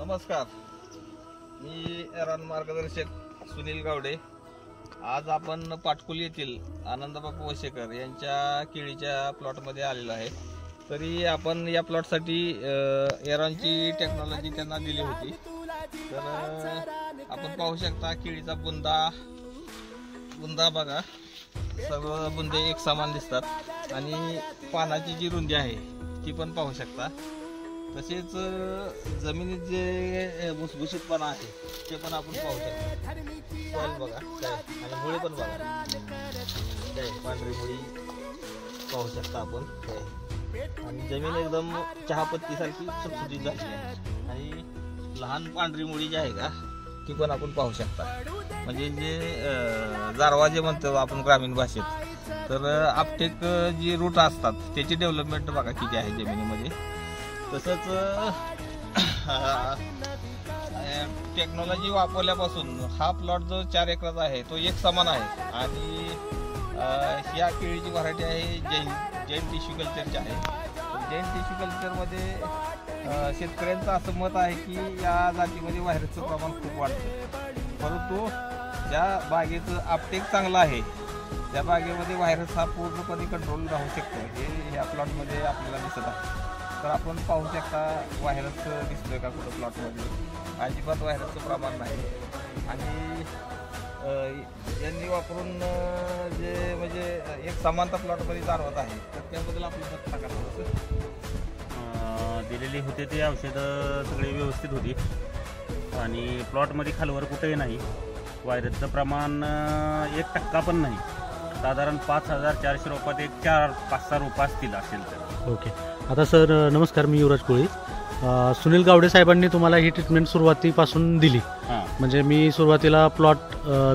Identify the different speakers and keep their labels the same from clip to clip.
Speaker 1: नमस्कार, मी एरॉन मार्गदर्शक सुनील गावडे। आज आपण पाटकुल येथील आनंदबापू वशेकर यांच्या केळीच्या प्लॉटमध्ये आलेलो आहे। तरी आपण या प्लॉटसाठी एरॉनची टेक्नॉलॉजी त्यांना दिली होती। तर आपण पाहू शकता केळीचा बुंदा बघा, सर्व बुंदे एक समान दिसतात आणि पानाची जी रुंदी आहे ती पण पाहू शकता। तसेच जमिनीत जे भुसभुशीतपणा आहे ते पण आपण पाहू शकतो। सॉइल बघा काय, आणि मुळी पण बघा काय, पांढरी मुळी पाहू शकता आपण काय, आणि जमीन एकदम चहापत्तीसारखी सुटसुटीत झाली आहे आणि लहान पांढरी मुळी जी आहे का ती पण आपण पाहू शकता। म्हणजे जे जारवा जे म्हणतो आपण ग्रामीण भाषेत, तर आपटेक जी रूट असतात त्याची डेव्हलपमेंट बघा किती आहे जमिनीमध्ये। तसंच टेक्नॉलॉजी वापरल्यापासून हा प्लॉट जो 4 एकराचा आहे तो एक समान आहे आणि ह्या केळीची व्हरायटी आहे जैन टिश्यू कल्चरची आहे। जैन टिश्यू कल्चरमध्ये शेतकऱ्यांचं असं मत आहे की या जातीमध्ये व्हायरसचं प्रमाण खूप वाढतं, परंतु ज्या बागेचं आपटेक चांगलं आहे त्या बागेमध्ये व्हायरस हा पूर्णपणे कंट्रोल राहू शकतो, हे ह्या प्लॉटमध्ये आपल्याला दिसत आहे। तर आपण पाहू शकता व्हायरस दिसतोय का कुठं प्लॉटमध्ये, अजिबात व्हायरसचं प्रमाण नाही। आणि यांनी वापरून जे म्हणजे एक समानता प्लॉटमध्ये जाणवत आहे, तर त्याबद्दल आपल्याला सांगा थोडंसं।
Speaker 2: दिलेली होते ते औषधं सगळी व्यवस्थित होती आणि प्लॉटमध्ये खालवर कुठेही नाही, व्हायरसचं प्रमाण 1% पण नाही। साधारण 5400 रोपात एक 4-5 रोपं असतील असेल तर।
Speaker 3: ओके, आता सर नमस्कार, मी युवराज कोळी। सुनील गावडे साहेबांनी तुम्हाला ही ट्रीटमेंट सुरुवातीपासून दिली, म्हणजे मी सुरुवातीला प्लॉट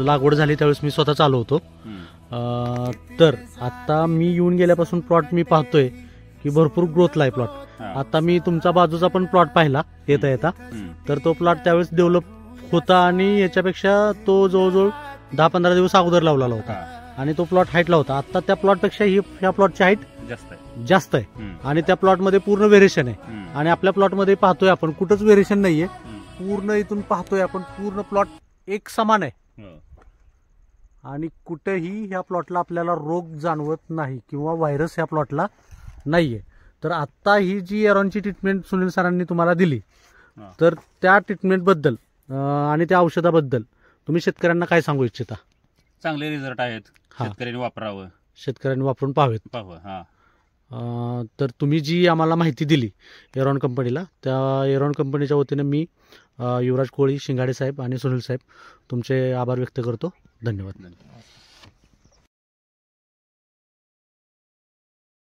Speaker 3: लागवड झाली त्यावेळेस मी स्वतः चालू होतो। तर आता मी येऊन गेल्यापासून प्लॉट मी पाहतोय की भरपूर ग्रोथला आहे प्लॉट। आता मी तुमचा बाजूचा पण प्लॉट पाहिला येता तर तो प्लॉट त्यावेळेस डेव्हलप होता आणि याच्यापेक्षा तो जवळजवळ 10-15 दिवस अगोदर लावलेला होता आणि तो प्लॉट हाईटला होता। आता त्या प्लॉटपेक्षा ह्या प्लॉटची हाईट जास्त आहे आणि त्या प्लॉटमध्ये पूर्ण व्हेरिएशन आहे आणि आपल्या प्लॉटमध्ये पाहतोय आपण कुठंच व्हेरिएशन नाहीये, पूर्ण इथून पाहतोय आपण पूर्ण प्लॉट एक समान आहे आणि कुठेही ह्या प्लॉटला आपल्याला रोग जाणवत नाही किंवा व्हायरस ह्या प्लॉटला नाहीये। तर आता ही जी एरॉनची ट्रीटमेंट सुनील सरांनी तुम्हाला दिली, तर त्या ट्रीटमेंटबद्दल आणि त्या औषधाबद्दल तुम्ही शेतकऱ्यांना काय सांगू इच्छिता?
Speaker 2: चांगले रिझल्ट आहेत, शेतकऱ्यांनी वापरावं,
Speaker 3: शेतकऱ्यांनी वापरून पाहावं। तर तुम्ही जी आम्हाला माहिती दिली एरॉन कंपनीला, त्या एरॉन कंपनीच्या वतीने मी युवराज कोळी, शिंगाडे साहेब आणि सुनील साहेब तुमचे आभार व्यक्त करतो। धन्यवाद।